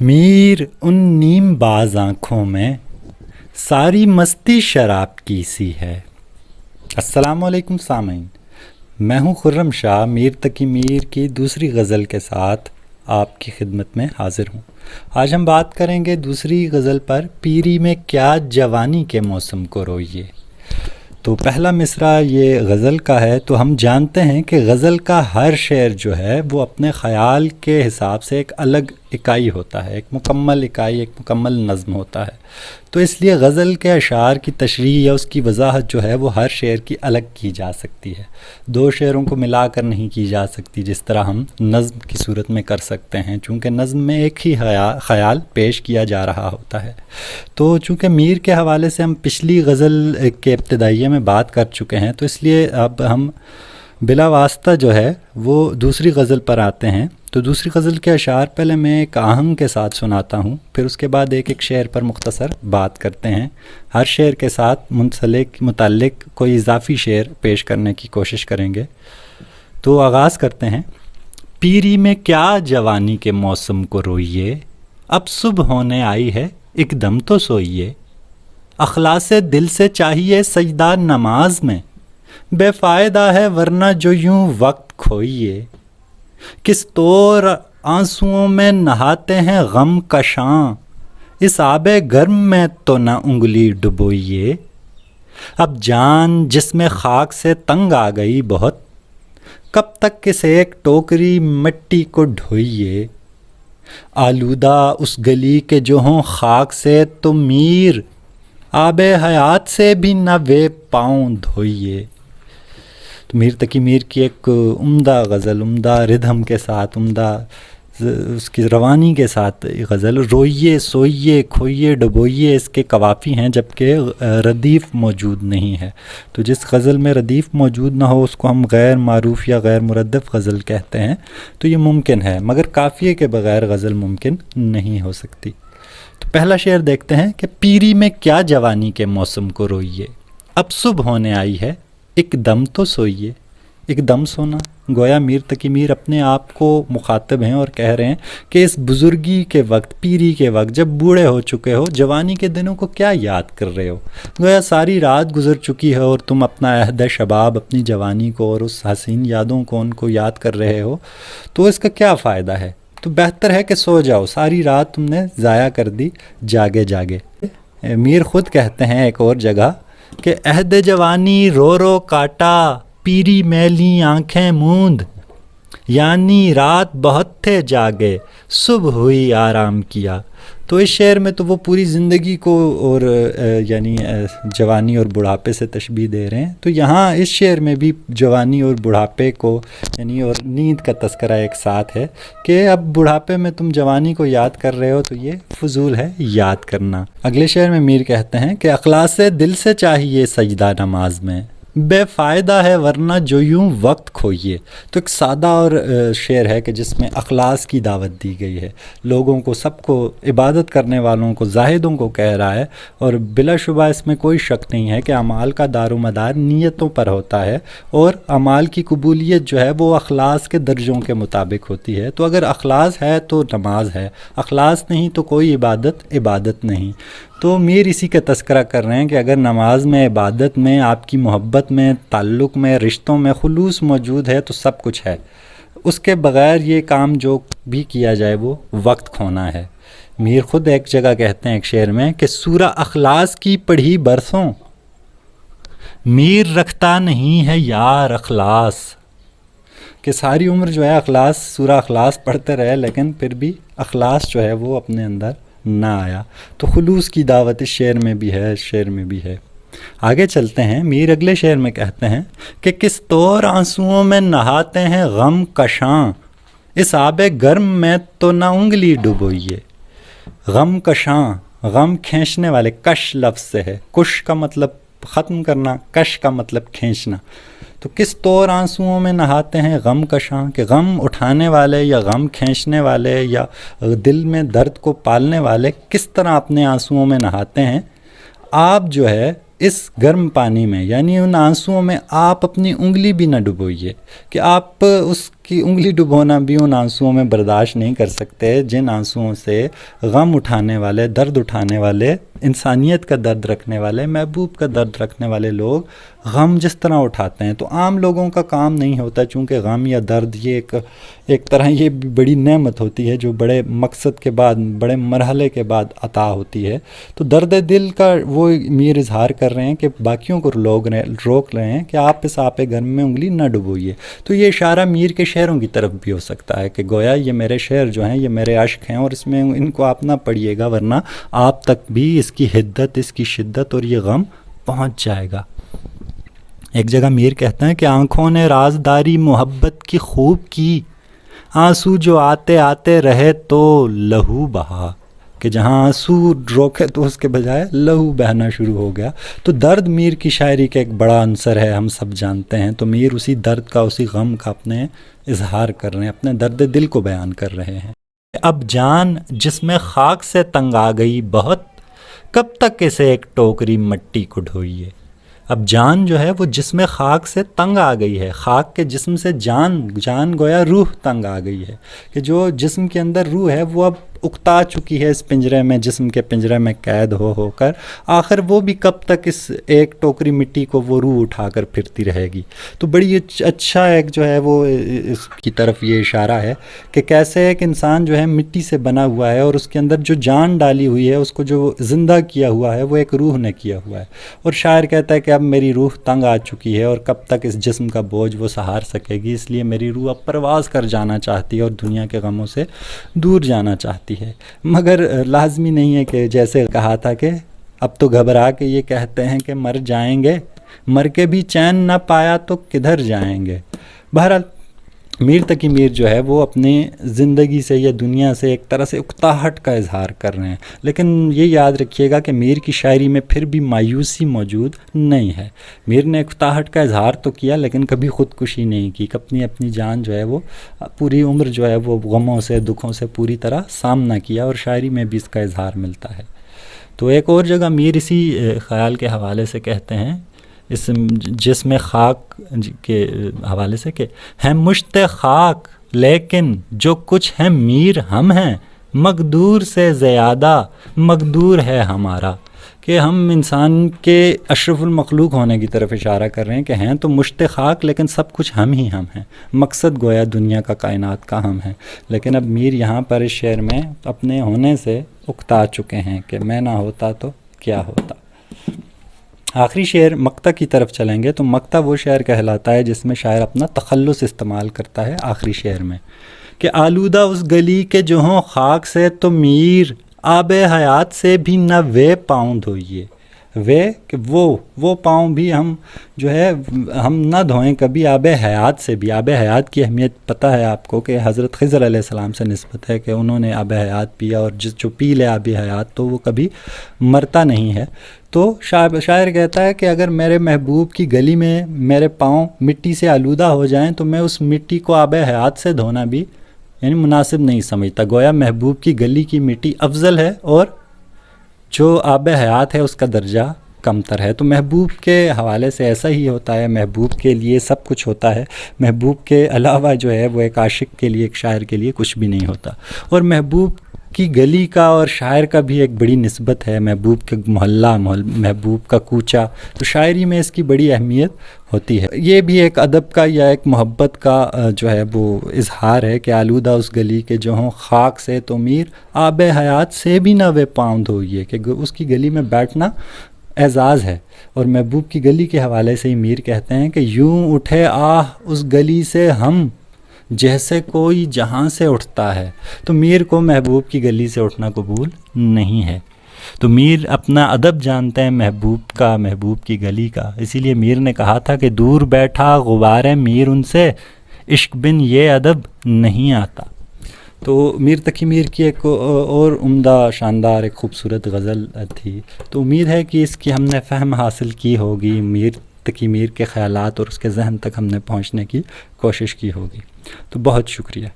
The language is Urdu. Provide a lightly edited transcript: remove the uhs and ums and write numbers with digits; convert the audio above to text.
میر ان نیم باز آنکھوں میں ساری مستی شراب کی سی ہے۔ السلام علیکم سامعین، میں ہوں خرم شاہ میر تقی میر کی دوسری غزل کے ساتھ آپ کی خدمت میں حاضر ہوں۔ آج ہم بات کریں گے دوسری غزل پر، پیری میں کیا جوانی کے موسم کو روئیے۔ تو پہلا مصرع یہ غزل کا ہے، تو ہم جانتے ہیں کہ غزل کا ہر شعر جو ہے وہ اپنے خیال کے حساب سے ایک الگ اکائی ہوتا ہے، ایک مکمل اکائی، ایک مکمل نظم ہوتا ہے۔ تو اس لیے غزل کے اشعار کی تشریح یا اس کی وضاحت جو ہے وہ ہر شعر کی الگ کی جا سکتی ہے، دو شعروں کو ملا کر نہیں کی جا سکتی جس طرح ہم نظم کی صورت میں کر سکتے ہیں، چونکہ نظم میں ایک ہی خیال پیش کیا جا رہا ہوتا ہے۔ تو چونکہ میر کے حوالے سے ہم پچھلی غزل کے ابتدائیے میں بات کر چکے ہیں، تو اس لیے اب ہم بلا واسطہ جو ہے وہ دوسری غزل پر آتے ہیں۔ تو دوسری غزل کے اشعار پہلے میں ایک آہنگ کے ساتھ سناتا ہوں، پھر اس کے بعد ایک ایک شعر پر مختصر بات کرتے ہیں، ہر شعر کے ساتھ متعلق کوئی اضافی شعر پیش کرنے کی کوشش کریں گے۔ تو آغاز کرتے ہیں۔ پیری میں کیا جوانی کے موسم کو روئیے، اب صبح ہونے آئی ہے ایک دم تو سوئیے، اخلاص دل سے چاہیے سجدہ نماز میں، بے فائدہ ہے ورنہ جو یوں وقت کھوئیے، کس طور آنسوؤں میں نہاتے ہیں غم کشاں، اس آب گرم میں تو نہ انگلی ڈبوئیے، اب جان جس میں خاک سے تنگ آ گئی بہت، کب تک کس ایک ٹوکری مٹی کو ڈھوئیے، آلودہ اس گلی کے جو ہوں خاک سے تو میر، آب حیات سے بھی نہ وے پاؤں دھوئیے۔ تو میر تقی میر کی ایک عمدہ غزل، عمدہ ردھم کے ساتھ، عمدہ اس کی روانی کے ساتھ غزل، روئیے سوئیے کھوئیے ڈبوئیے، اس کے قوافی ہیں جبکہ ردیف موجود نہیں ہے۔ تو جس غزل میں ردیف موجود نہ ہو اس کو ہم غیر معروف یا غیر مردف غزل کہتے ہیں۔ تو یہ ممکن ہے، مگر قافیے کے بغیر غزل ممکن نہیں ہو سکتی۔ تو پہلا شعر دیکھتے ہیں کہ پیری میں کیا جوانی کے موسم کو روئیے، اب صبح ہونے آئی ہے ایک دم تو سوئیے۔ ایک دم سونا، گویا میر تقی میر اپنے آپ کو مخاطب ہیں اور کہہ رہے ہیں کہ اس بزرگی کے وقت، پیری کے وقت، جب بوڑھے ہو چکے ہو، جوانی کے دنوں کو کیا یاد کر رہے ہو؟ گویا ساری رات گزر چکی ہے اور تم اپنا عہد شباب، اپنی جوانی کو اور اس حسین یادوں کو، ان کو یاد کر رہے ہو، تو اس کا کیا فائدہ ہے؟ تو بہتر ہے کہ سو جاؤ، ساری رات تم نے ضائع کر دی جاگے جاگے۔ میر خود کہتے ہیں ایک اور جگہ کہ عہد جوانی رو رو کاٹا، پیری میلی آنکھیں موند، یعنی رات بہت تھے جاگے، صبح ہوئی آرام کیا۔ تو اس شعر میں تو وہ پوری زندگی کو اور یعنی جوانی اور بڑھاپے سے تشبیہ دے رہے ہیں۔ تو یہاں اس شعر میں بھی جوانی اور بڑھاپے کو یعنی اور نیند کا تذکرہ ایک ساتھ ہے کہ اب بڑھاپے میں تم جوانی کو یاد کر رہے ہو تو یہ فضول ہے یاد کرنا۔ اگلے شعر میں میر کہتے ہیں کہ اخلاص دل سے چاہیے سجدہ نماز میں، بے فائدہ ہے ورنہ جو یوں وقت کھوئیے۔ تو ایک سادہ اور شعر ہے کہ جس میں اخلاص کی دعوت دی گئی ہے، لوگوں کو، سب کو، عبادت کرنے والوں کو، زاہدوں کو کہہ رہا ہے، اور بلا شبہ اس میں کوئی شک نہیں ہے کہ اعمال کا دار و مدار نیتوں پر ہوتا ہے، اور اعمال کی قبولیت جو ہے وہ اخلاص کے درجوں کے مطابق ہوتی ہے۔ تو اگر اخلاص ہے تو نماز ہے، اخلاص نہیں تو کوئی عبادت نہیں۔ تو میر اسی کا تذکرہ کر رہے ہیں کہ اگر نماز میں، عبادت میں، آپ کی محبت میں، تعلق میں، رشتوں میں خلوص موجود ہے تو سب کچھ ہے، اس کے بغیر یہ کام جو بھی کیا جائے وہ وقت کھونا ہے۔ میر خود ایک جگہ کہتے ہیں ایک شعر میں کہ سورہ اخلاص کی پڑھی برسوں، میر رکھتا نہیں ہے یار اخلاص، کہ ساری عمر جو ہے اخلاص، سورہ اخلاص پڑھتے رہے لیکن پھر بھی اخلاص جو ہے وہ اپنے اندر نہ آیا۔ تو خلوص کی دعوت اس شعر میں بھی ہے، اس شعر میں بھی ہے۔ آگے چلتے ہیں، میر اگلے شعر میں کہتے ہیں کہ کس طور آنسوؤں میں نہاتے ہیں غم کشاں، اس آب گرم میں تو نہ انگلی ڈبوئیے۔ غم کشاں، غم کھینچنے والے، کش لفظ سے ہے، کش کا مطلب ختم کرنا، کش کا مطلب کھینچنا۔ تو کس طور آنسوؤں میں نہاتے ہیں غم کشاں، کہ غم اٹھانے والے یا غم کھینچنے والے یا دل میں درد کو پالنے والے کس طرح اپنے آنسوؤں میں نہاتے ہیں۔ آپ جو ہے اس گرم پانی میں، یعنی ان آنسوؤں میں آپ اپنی انگلی بھی نہ ڈبوئیے، کہ آپ اس کہ انگلی ڈبونا بھی ان آنسوؤں میں برداشت نہیں کر سکتے جن آنسوؤں سے غم اٹھانے والے، درد اٹھانے والے، انسانیت کا درد رکھنے والے، محبوب کا درد رکھنے والے لوگ غم جس طرح اٹھاتے ہیں۔ تو عام لوگوں کا کام نہیں ہوتا، چونکہ غم یا درد یہ ایک طرح یہ بڑی نعمت ہوتی ہے جو بڑے مقصد کے بعد، بڑے مرحلے کے بعد عطا ہوتی ہے۔ تو درد دل کا وہ میر اظہار کر رہے ہیں کہ باقیوں کو روک رہے ہیں کہ آپ اس آپے گرم میں انگلی نہ ڈبوئیے۔ تو یہ اشارہ میر کے شعروں کی طرف بھی ہو سکتا ہے کہ گویا یہ میرے شعر جو ہیں یہ میرے عشق ہیں، اور اس میں ان کو آپ نہ پڑھیے گا ورنہ آپ تک بھی اس کی حدت، اس کی شدت اور یہ غم پہنچ جائے گا۔ ایک جگہ میر کہتا ہے کہ آنکھوں نے رازداری محبت کی خوب کی، آنسو جو آتے آتے رہے تو لہو بہا، کہ جہاں آنسو روکے تو اس کے بجائے لہو بہنا شروع ہو گیا۔ تو درد میر کی شاعری کا ایک بڑا عنصر ہے، ہم سب جانتے ہیں۔ تو میر اسی درد کا، اسی غم کا اپنے اظہار کر رہے ہیں، اپنے درد دل کو بیان کر رہے ہیں۔ اب جان جس میں خاک سے تنگ آ گئی بہت، کب تک اسے ایک ٹوکری مٹی کو ڈھوئیے۔ اب جان جو ہے وہ جسم خاک سے تنگ آ گئی ہے، خاک کے جسم سے جان گویا روح تنگ آ گئی ہے، کہ جو جسم کے اندر روح ہے وہ اب اکتا چکی ہے اس پنجرے میں، جسم کے پنجرے میں قید ہو کر، آخر وہ بھی کب تک اس ایک ٹوکری مٹی کو وہ روح اٹھا کر پھرتی رہے گی۔ تو بڑی اچھا ایک جو ہے وہ اس کی طرف یہ اشارہ ہے کہ کیسے ایک انسان جو ہے مٹی سے بنا ہوا ہے، اور اس کے اندر جو جان ڈالی ہوئی ہے، اس کو جو زندہ کیا ہوا ہے وہ ایک روح نے کیا ہوا ہے۔ اور شاعر کہتا ہے کہ اب میری روح تنگ آ چکی ہے، اور کب تک اس جسم کا بوجھ وہ سہار سکے گی، اس لیے میری روح اب پرواز کر جانا چاہتی ہے اور دنیا کے غموں سے دور جانا چاہتی ہے۔ مگر لازمی نہیں ہے کہ جیسے کہا تھا کہ اب تو گھبرا کے یہ کہتے ہیں کہ مر جائیں گے، مر کے بھی چین نہ پایا تو کدھر جائیں گے۔ بہرحال میر تقی میر جو ہے وہ اپنی زندگی سے یا دنیا سے ایک طرح سے اکتاہٹ کا اظہار کر رہے ہیں، لیکن یہ یاد رکھیے گا کہ میر کی شاعری میں پھر بھی مایوسی موجود نہیں ہے۔ میر نے اکتاہٹ کا اظہار تو کیا لیکن کبھی خودکشی نہیں کی، اپنی جان جو ہے وہ پوری عمر جو ہے وہ غموں سے، دکھوں سے پوری طرح سامنا کیا، اور شاعری میں بھی اس کا اظہار ملتا ہے۔ تو ایک اور جگہ میر اسی خیال کے حوالے سے کہتے ہیں، اس جس میں خاک کے حوالے سے کہ ہیں مشت خاک لیکن جو کچھ ہے میر ہم ہیں، مقدور سے زیادہ مقدور ہے ہمارا، کہ ہم انسان کے اشرف المخلوق ہونے کی طرف اشارہ کر رہے ہیں کہ ہیں تو مشت خاک لیکن سب کچھ ہم ہی ہم ہیں، مقصد گویا دنیا کا، کائنات کا ہم ہیں۔ لیکن اب میر یہاں پر اس شعر میں اپنے ہونے سے اکتا چکے ہیں کہ میں نہ ہوتا تو کیا ہوتا۔ آخری شعر مقطع کی طرف چلیں گے تو مقطع وہ شعر کہلاتا ہے جس میں شاعر اپنا تخلص استعمال کرتا ہے آخری شعر میں، کہ آلودہ اس گلی کے جو ہوں خاک سے تو میر، آب حیات سے بھی نہ وے پاؤں دھوئیے۔ وے کہ وہ پاؤں بھی ہم جو ہے ہم نہ دھوئیں کبھی آب حیات سے بھی۔ آب حیات کی اہمیت پتہ ہے آپ کو کہ حضرت خضر علیہ السلام سے نسبت ہے کہ انہوں نے آب حیات پیا، اور جو پی لے آب حیات تو وہ کبھی مرتا نہیں ہے۔ تو شاعر کہتا ہے کہ اگر میرے محبوب کی گلی میں میرے پاؤں مٹی سے آلودہ ہو جائیں تو میں اس مٹی کو آب حیات سے دھونا بھی یعنی مناسب نہیں سمجھتا۔ گویا محبوب کی گلی کی مٹی افضل ہے اور جو آب حیات ہے اس کا درجہ کمتر ہے۔ تو محبوب کے حوالے سے ایسا ہی ہوتا ہے، محبوب کے لیے سب کچھ ہوتا ہے، محبوب کے علاوہ جو ہے وہ ایک عاشق کے لیے، ایک شاعر کے لیے کچھ بھی نہیں ہوتا۔ اور محبوب کی گلی کا اور شاعر کا بھی ایک بڑی نسبت ہے، محبوب کے محلہ، محبوب کا کوچہ، تو شاعری میں اس کی بڑی اہمیت ہوتی ہے۔ یہ بھی ایک ادب کا یا ایک محبت کا جو ہے وہ اظہار ہے کہ آلودہ اس گلی کے جو ہوں خاک سے تو میر، آب حیات سے بھی نہ وہ پاؤں دھوئیے، کہ اس کی گلی میں بیٹھنا اعزاز ہے۔ اور محبوب کی گلی کے حوالے سے ہی میر کہتے ہیں کہ یوں اٹھے آہ اس گلی سے ہم، جیسے کوئی جہاں سے اٹھتا ہے۔ تو میر کو محبوب کی گلی سے اٹھنا قبول نہیں ہے۔ تو میر اپنا ادب جانتے ہیں محبوب کا، محبوب کی گلی کا، اسی لیے میر نے کہا تھا کہ دور بیٹھا غبار میر ان سے، عشق بن یہ ادب نہیں آتا۔ تو میر تقی میر کی ایک اور عمدہ شاندار ایک خوبصورت غزل تھی، تو امید ہے کہ اس کی ہم نے فہم حاصل کی ہوگی، میر تقی میر کے خیالات اور اس کے ذہن تک ہم نے پہنچنے کی کوشش کی ہوگی۔ تو بہت شکریہ۔